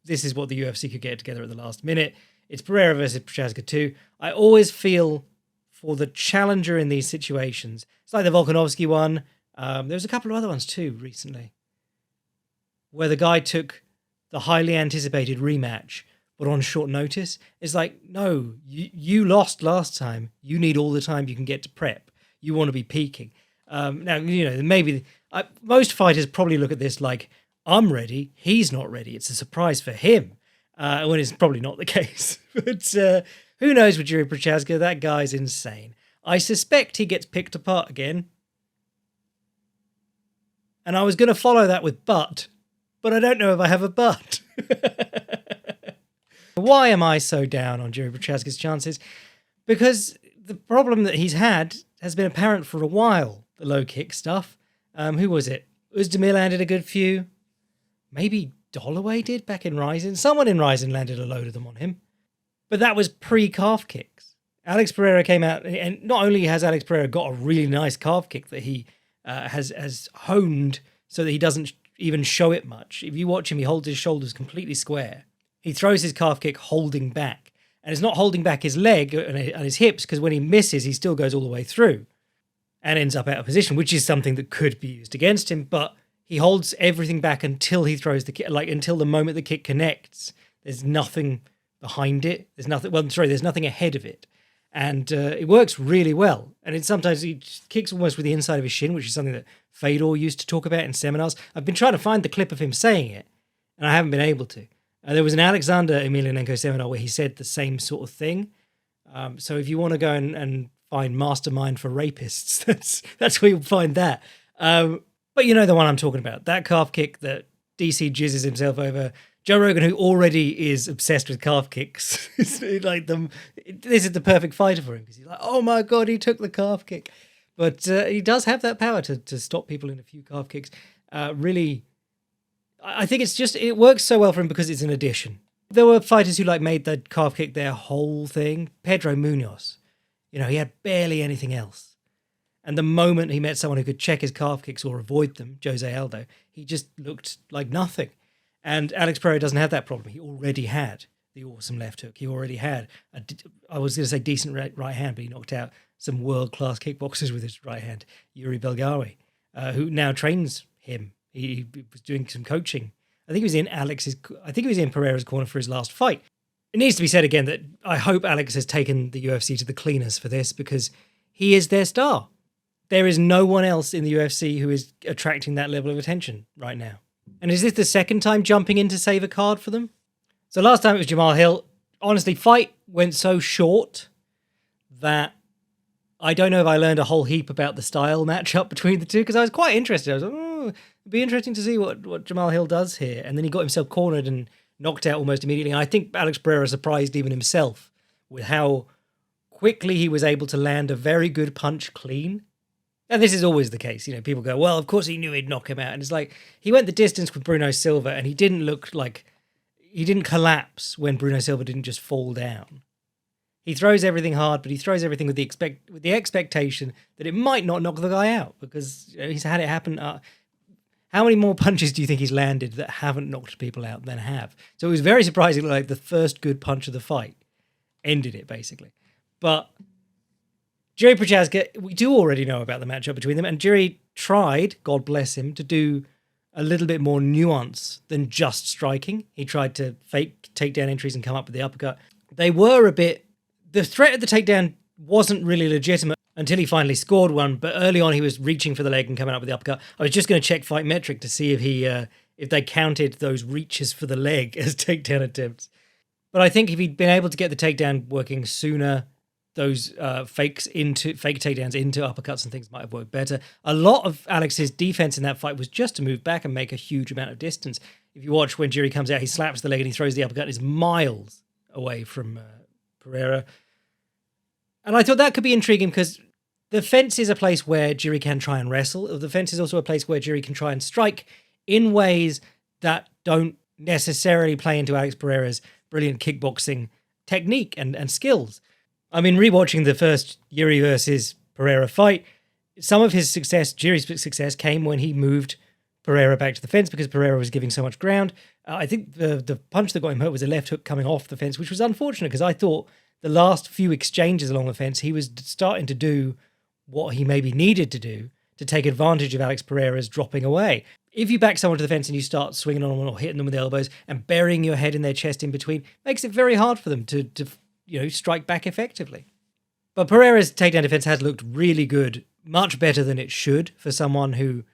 this is what the UFC could get together at the last minute. It's Pereira versus Prochazka 2. I always feel for the challenger in these situations. It's like the Volkanovski one. There's a couple of other ones too recently, where the guy took the highly anticipated rematch, but on short notice. It's like, no, you lost last time. You need all the time you can get to prep. You want to be peaking. Now, maybe most fighters probably look at this like, I'm ready, he's not ready. It's a surprise for him, when it's probably not the case. But who knows with Jiri Prochazka? That guy's insane. I suspect he gets picked apart again. And I was going to follow that with but I don't know if I have a but. Why am I so down on Jiri Prochazka's chances? Because the problem that he's had has been apparent for a while, the low kick stuff. Who was it? Özdemir landed a good few. Maybe Holloway did back in Ryzen. Someone in Ryzen landed a load of them on him. But that was pre-calf kicks. Alex Pereira came out, and not only has Alex Pereira got a really nice calf kick that he has honed so that he doesn't even show it much. If you watch him, he holds his shoulders completely square. He throws his calf kick holding back. And it's not holding back his leg and his hips, because when he misses, he still goes all the way through and ends up out of position, which is something that could be used against him. But he holds everything back until he throws the kick, like until the moment the kick connects. There's nothing behind it. There's nothing ahead of it. And it works really well. And sometimes he kicks almost with the inside of his shin, which is something that Fedor used to talk about in seminars. I've been trying to find the clip of him saying it, and I haven't been able to. There was an Alexander Emelianenko seminar where he said the same sort of thing. So if you want to go and find Mastermind for Rapists, that's where you'll find that. But you know the one I'm talking about. That calf kick that DC jizzes himself over. Joe Rogan, who already is obsessed with calf kicks, this is the perfect fighter for him, because he's like, oh my God, he took the calf kick. But he does have that power to stop people in a few calf kicks. Really, I think it works so well for him because it's an addition. There were fighters who made the calf kick their whole thing. Pedro Munoz, he had barely anything else. And the moment he met someone who could check his calf kicks or avoid them, Jose Aldo, he just looked like nothing. And Alex Pereira doesn't have that problem. He already had the awesome left hook. He already had, I was going to say decent right hand, but he knocked out some world-class kickboxers with his right hand. Yuri Belgawi, who now trains him. He was doing some coaching. I think he was in Pereira's corner for his last fight. It needs to be said again that I hope Alex has taken the UFC to the cleaners for this, because he is their star. There is no one else in the UFC who is attracting that level of attention right now. And is this the second time jumping in to save a card for them? So last time it was Jamal Hill. Honestly, fight went so short that I don't know if I learned a whole heap about the style matchup between the two, because I was quite interested. I was like, it'd be interesting to see what Jamal Hill does here. And then he got himself cornered and knocked out almost immediately. And I think Alex Pereira surprised even himself with how quickly he was able to land a very good punch clean. And this is always the case. People go, well, of course he knew he'd knock him out. And it's like, he went the distance with Bruno Silva, and he didn't collapse when Bruno Silva didn't just fall down. He throws everything hard, but he throws everything with the expectation that it might not knock the guy out, because he's had it happen. How many more punches do you think he's landed that haven't knocked people out than have? So it was very surprising, the first good punch of the fight ended it, basically. But Jiri Prochazka, we do already know about the matchup between them, and Jiri tried, God bless him, to do a little bit more nuance than just striking. He tried to fake takedown entries and come up with the uppercut. The threat of the takedown wasn't really legitimate until he finally scored one, but early on he was reaching for the leg and coming up with the uppercut. I was just going to check Fight Metric to see if they counted those reaches for the leg as takedown attempts. But I think if he'd been able to get the takedown working sooner, those fake takedowns into uppercuts and things might have worked better. A lot of Alex's defense in that fight was just to move back and make a huge amount of distance. If you watch when Jiri comes out, he slaps the leg and he throws the uppercut and is miles away from Pereira. And I thought that could be intriguing, because the fence is a place where Jiri can try and wrestle. The fence is also a place where Jiri can try and strike in ways that don't necessarily play into Alex Pereira's brilliant kickboxing technique and skills. I mean, rewatching the first Jiri versus Pereira fight, some of his success, Jiri's success, came when he moved Pereira back to the fence because Pereira was giving so much ground. I think the punch that got him hurt was a left hook coming off the fence, which was unfortunate because I thought the last few exchanges along the fence, he was starting to do what he maybe needed to do to take advantage of Alex Pereira's dropping away. If you back someone to the fence and you start swinging on them or hitting them with elbows and burying your head in their chest in between, makes it very hard for them to strike back effectively. But Pereira's takedown defense has looked really good, much better than it should for someone who,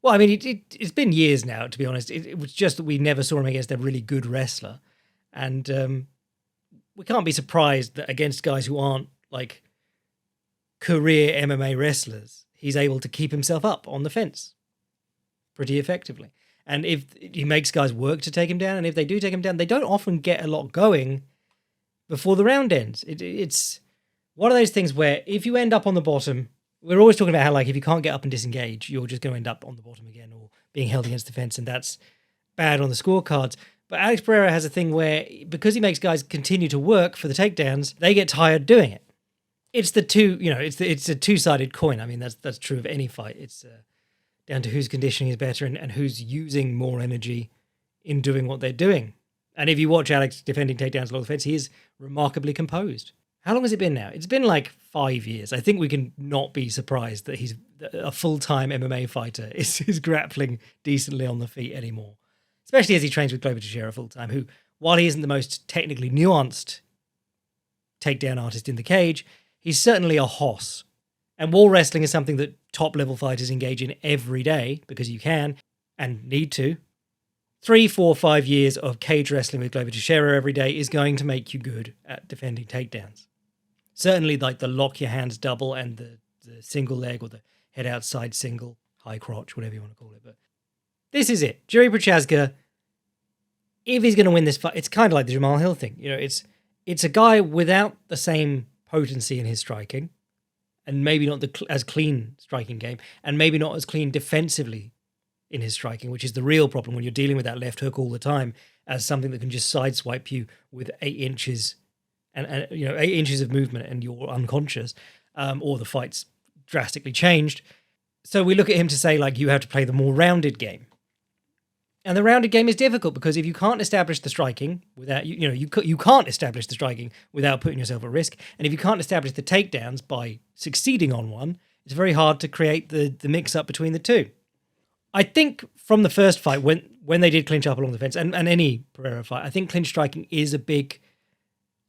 well, I mean, it's been years now, to be honest. It was just that we never saw him against a really good wrestler. And we can't be surprised that against guys who aren't like career MMA wrestlers, he's able to keep himself up on the fence pretty effectively. And if he makes guys work to take him down, and if they do take him down, they don't often get a lot going before the round ends. It's one of those things where if you end up on the bottom, we're always talking about how, like, if you can't get up and disengage, you're just going to end up on the bottom again or being held against the fence, and that's bad on the scorecards. But Alex Pereira has a thing where, because he makes guys continue to work for the takedowns, they get tired doing it. It's the two, it's a two-sided coin. I mean, that's true of any fight. It's down to whose conditioning is better and who's using more energy in doing what they're doing. And if you watch Alex defending takedowns along the fence, he is remarkably composed. How long has it been now? It's been like 5 years. I think we can not be surprised that he's a full-time MMA fighter is grappling decently on the feet anymore. Especially as he trains with Glover Teixeira full-time, who, while he isn't the most technically nuanced takedown artist in the cage, he's certainly a hoss. And wall wrestling is something that top-level fighters engage in every day, because you can, and need to. 3, 4, 5 years of cage wrestling with Glover Teixeira every day is going to make you good at defending takedowns. Certainly like the lock your hands double and the single leg or the head outside single, high crotch, whatever you want to call it. But this is it. Jiri Prochazka, if he's going to win this fight, it's kind of like the Jamal Hill thing. It's a guy without the same potency in his striking, and maybe not as clean striking game, and maybe not as clean defensively in his striking, which is the real problem when you're dealing with that left hook all the time as something that can just sideswipe you with 8 inches and 8 inches of movement and you're unconscious, or the fight's drastically changed. So we look at him to say, like, you have to play the more rounded game. And the rounded game is difficult because if you can't establish the striking without, you can't establish the striking without putting yourself at risk. And if you can't establish the takedowns by succeeding on one, it's very hard to create the mix up between the two. I think from the first fight, when they did clinch up along the fence, and any Pereira fight, I think clinch striking is a big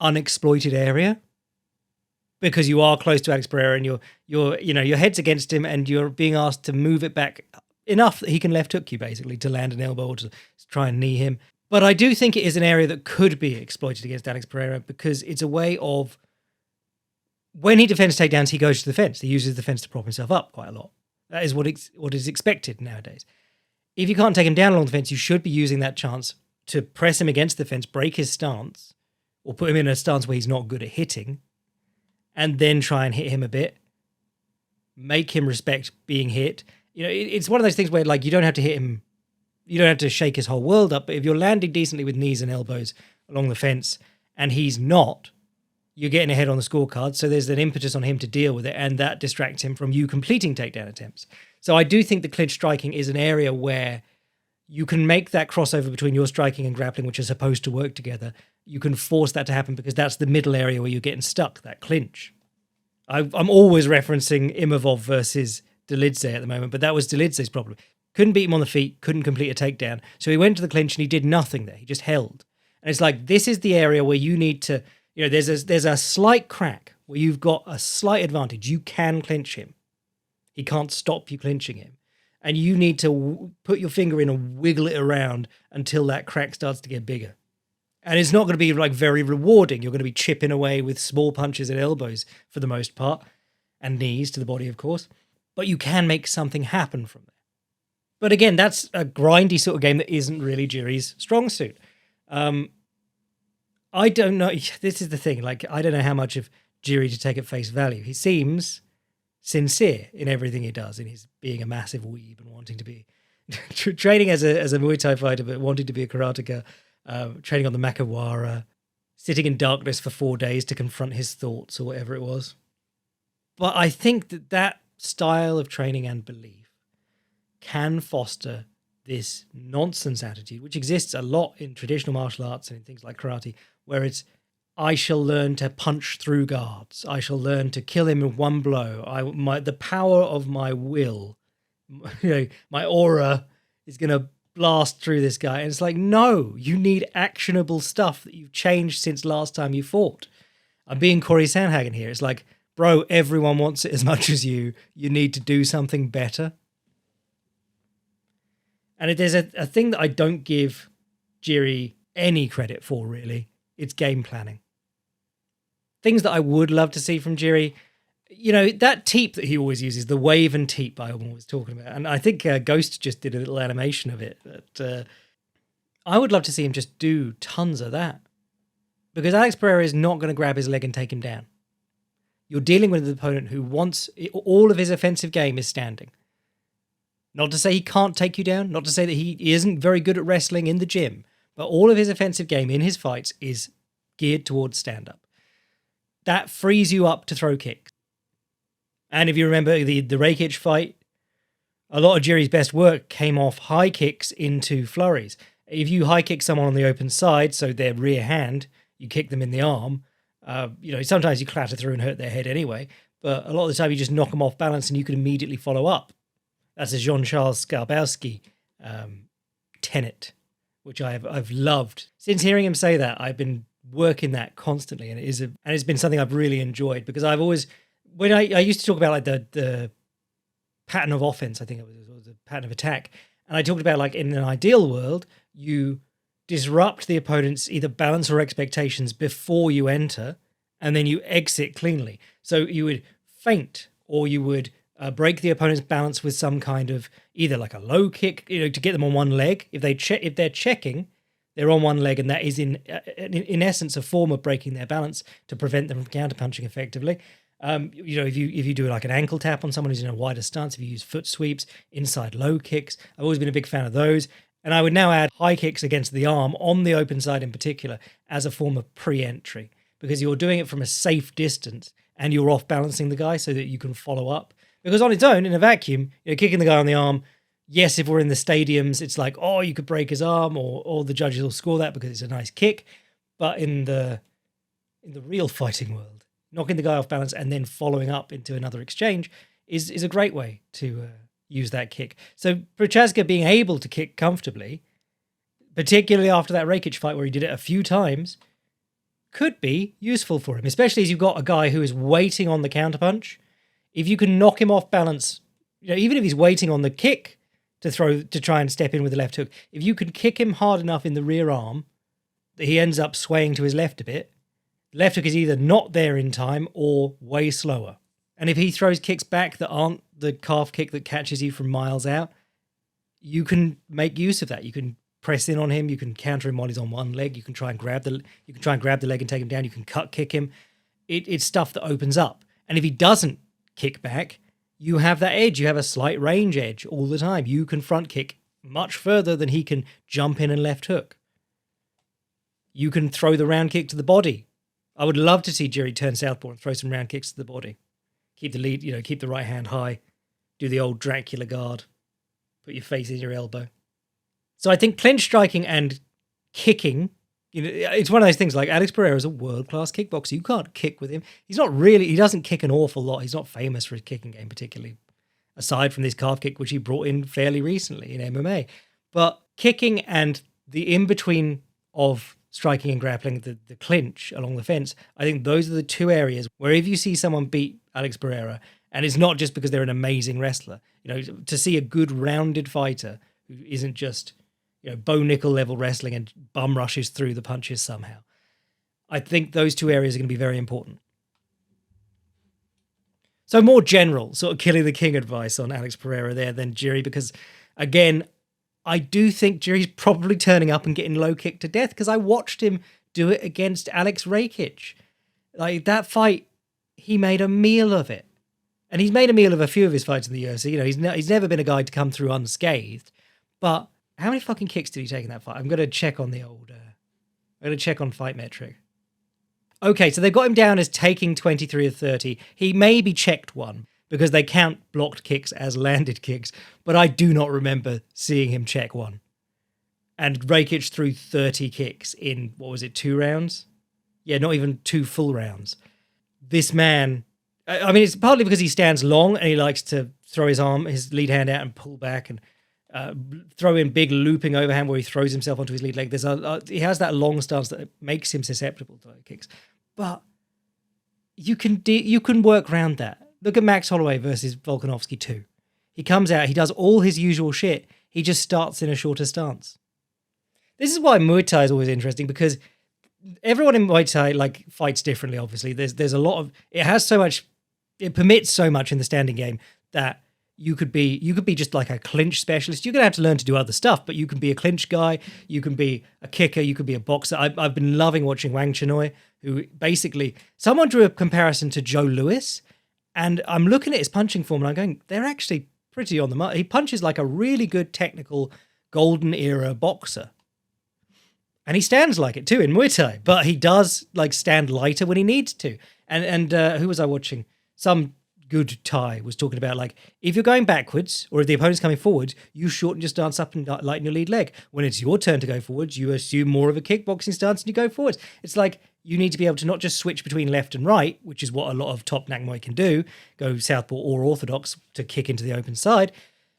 unexploited area because you are close to Alex Pereira and your head's against him and you're being asked to move it back enough that he can left hook you, basically, to land an elbow or to try and knee him. But I do think it is an area that could be exploited against Alex Pereira because it's a way of, when he defends takedowns, he goes to the fence. He uses the fence to prop himself up quite a lot. That is what is expected nowadays. If you can't take him down along the fence, you should be using that chance to press him against the fence, break his stance, or put him in a stance where he's not good at hitting, and then try and hit him a bit, make him respect being hit. It's one of those things where, like, you don't have to hit him, you don't have to shake his whole world up, but if you're landing decently with knees and elbows along the fence, and he's not, you're getting ahead on the scorecard, so there's an impetus on him to deal with it, and that distracts him from you completing takedown attempts. So I do think the clinch striking is an area where you can make that crossover between your striking and grappling, which are supposed to work together. You can force that to happen because that's the middle area where you're getting stuck, that clinch. I'm always referencing Imavov versus Dolidze at the moment, but that was Dolidze's problem. Couldn't beat him on the feet, couldn't complete a takedown. So he went to the clinch and he did nothing there. He just held. And it's like, this is the area where you need to, there's a slight crack where you've got a slight advantage. You can clinch him. He can't stop you clinching him. And you need to put your finger in and wiggle it around until that crack starts to get bigger. And it's not going to be like very rewarding. You're going to be chipping away with small punches and elbows for the most part, and knees to the body, of course. But you can make something happen from there. But again, that's a grindy sort of game that isn't really Jiri's strong suit. I don't know. This is the thing. Like, I don't know how much of Jiri to take at face value. He seems sincere in everything he does, in his being a massive weeb and wanting to be training as a Muay Thai fighter, but wanting to be a karateka, training on the Makawara, sitting in darkness for 4 days to confront his thoughts or whatever it was. But I think that style of training and belief can foster this nonsense attitude, which exists a lot in traditional martial arts and in things like karate, where it's, I shall learn to punch through guards. I shall learn to kill him with one blow. The power of my will, my aura is going to blast through this guy. And it's like, no, you need actionable stuff that you've changed since last time you fought. I'm being Corey Sandhagen here. It's like, bro, everyone wants it as much as you. You need to do something better. And there's a thing that I don't give Jiri any credit for, really. It's game planning. Things that I would love to see from Jiri, that teep that he always uses, the wave and teep I'm always talking about. And I think Ghost just did a little animation of it. But I would love to see him just do tons of that. Because Alex Pereira is not going to grab his leg and take him down. You're dealing with an opponent who wants, all of his offensive game is standing. Not to say he can't take you down, not to say that he isn't very good at wrestling in the gym, but all of his offensive game in his fights is geared towards stand-up. That frees you up to throw kicks. And if you remember the Rakic fight, a lot of Jiri's best work came off high kicks into flurries. If you high kick someone on the open side, so their rear hand, you kick them in the arm, sometimes you clatter through and hurt their head anyway, but a lot of the time you just knock them off balance and you can immediately follow up. That's a Jean-Charles Skarbowski tenet, which I've loved. Since hearing him say that, I've been working that constantly, and it's been something I've really enjoyed, because I've always, when I used to talk about like the pattern of offense, I think it was a pattern of attack, and I talked about like in an ideal world, you disrupt the opponent's either balance or expectations before you enter, and then you exit cleanly. So you would feint, or you would break the opponent's balance with some kind of either like a low kick, to get them on one leg. If they're checking, they're on one leg, and that is in essence a form of breaking their balance to prevent them from counterpunching effectively. If you do like an ankle tap on someone who's in a wider stance, if you use foot sweeps, inside low kicks, I've always been a big fan of those. And I would now add high kicks against the arm on the open side in particular as a form of pre-entry, because you're doing it from a safe distance and you're off balancing the guy so that you can follow up. Because on its own, in a vacuum, kicking the guy on the arm, yes, if we're in the stadiums, it's like, oh, you could break his arm, or the judges will score that because it's a nice kick. But in the real fighting world, knocking the guy off balance and then following up into another exchange is a great way to use that kick. So Prochazka being able to kick comfortably, particularly after that Rakic fight where he did it a few times, could be useful for him, especially as you've got a guy who is waiting on the counterpunch. If you can knock him off balance, even if he's waiting on the kick to try and step in with the left hook, if you can kick him hard enough in the rear arm that he ends up swaying to his left a bit, the left hook is either not there in time or way slower. And if he throws kicks back that aren't the calf kick that catches you from miles out, you can make use of that. You can press in on him. You can counter him while he's on one leg. You can try and grab the leg and take him down. You can cut kick him. It's stuff that opens up. And if he doesn't kick back, you have that edge. You have a slight range edge all the time. You can front kick much further than he can jump in and left hook. You can throw the round kick to the body. I would love to see Jiri turn southpaw and throw some round kicks to the body. Keep the lead, keep the right hand high. Do the old Dracula guard. Put your face in your elbow. So I think clinch striking and kicking, it's one of those things like Alex Pereira is a world-class kickboxer. You can't kick with him. He doesn't kick an awful lot. He's not famous for his kicking game particularly, aside from this calf kick, which he brought in fairly recently in MMA. But kicking and the in-between of striking and grappling, the clinch along the fence, I think those are the two areas where if you see someone beat Alex Pereira, and it's not just because they're an amazing wrestler, to see a good rounded fighter who isn't just, Bo Nickel level wrestling and bum rushes through the punches somehow. I think those two areas are going to be very important. So more general, sort of killing the king advice on Alex Pereira there than Jiri, because again, I do think Jiri's probably turning up and getting low kicked to death, because I watched him do it against Alex Rakic. Like that fight, he made a meal of it. And he's made a meal of a few of his fights in the UFC. He's never been a guy to come through unscathed. But how many fucking kicks did he take in that fight? I'm going to check on I'm going to check on Fight Metric. Okay, so they've got him down as taking 23 of 30. He maybe checked one, because they count blocked kicks as landed kicks, but I do not remember seeing him check one. And Rakic threw 30 kicks in, 2 rounds? Yeah, not even 2 full rounds. This man, I mean, it's partly because he stands long and he likes to throw his lead hand out and pull back and throw in big looping overhand where he throws himself onto his lead leg. He has that long stance that makes him susceptible to low kicks. But you can work around that. Look at Max Holloway versus Volkanovski too. He comes out, he does all his usual shit. He just starts in a shorter stance. This is why Muay Thai is always interesting, because everyone in Muay Thai fights differently. Obviously, there's a lot of it permits so much in the standing game that you could be just like a clinch specialist. You're gonna have to learn to do other stuff, but you can be a clinch guy. You can be a kicker. You could be a boxer. I've been loving watching Wang Chinoy, who basically someone drew a comparison to Joe Louis, and I'm looking at his punching form and I'm going, they're actually pretty on the mark. He punches like a really good technical golden era boxer. And he stands like it too in Muay Thai, but he does stand lighter when he needs to. And who was I watching? Some good Thai was talking about if you're going backwards or if the opponent's coming forwards, you shorten your stance up and lighten your lead leg. When it's your turn to go forwards, you assume more of a kickboxing stance and you go forwards. It's you need to be able to not just switch between left and right, which is what a lot of top Nak Muay can do, go southpaw or orthodox to kick into the open side.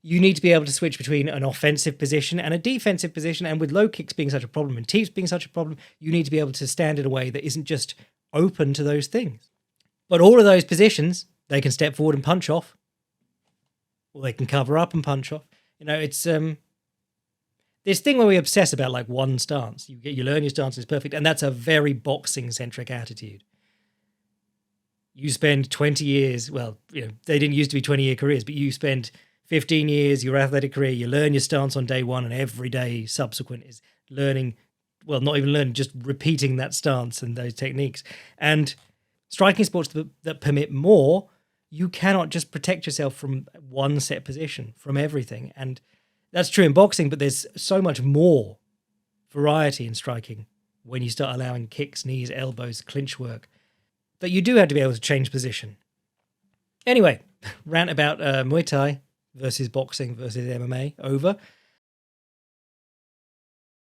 You need to be able to switch between an offensive position and a defensive position. And with low kicks being such a problem and teeps being such a problem, you need to be able to stand in a way that isn't just open to those things. But all of those positions, they can step forward and punch off, or they can cover up and punch off. It's this thing where we obsess about one stance. You learn your stance is perfect, and that's a very boxing-centric attitude. You spend 20 years, they didn't used to be 20-year careers, but you spend 15 years, your athletic career, you learn your stance on day one, and every day subsequent is learning, not even learning, just repeating that stance and those techniques. And striking sports that permit more, you cannot just protect yourself from one set position, from everything. And that's true in boxing, but there's so much more variety in striking when you start allowing kicks, knees, elbows, clinch work, that you do have to be able to change position. Anyway, rant about Muay Thai versus boxing versus MMA over.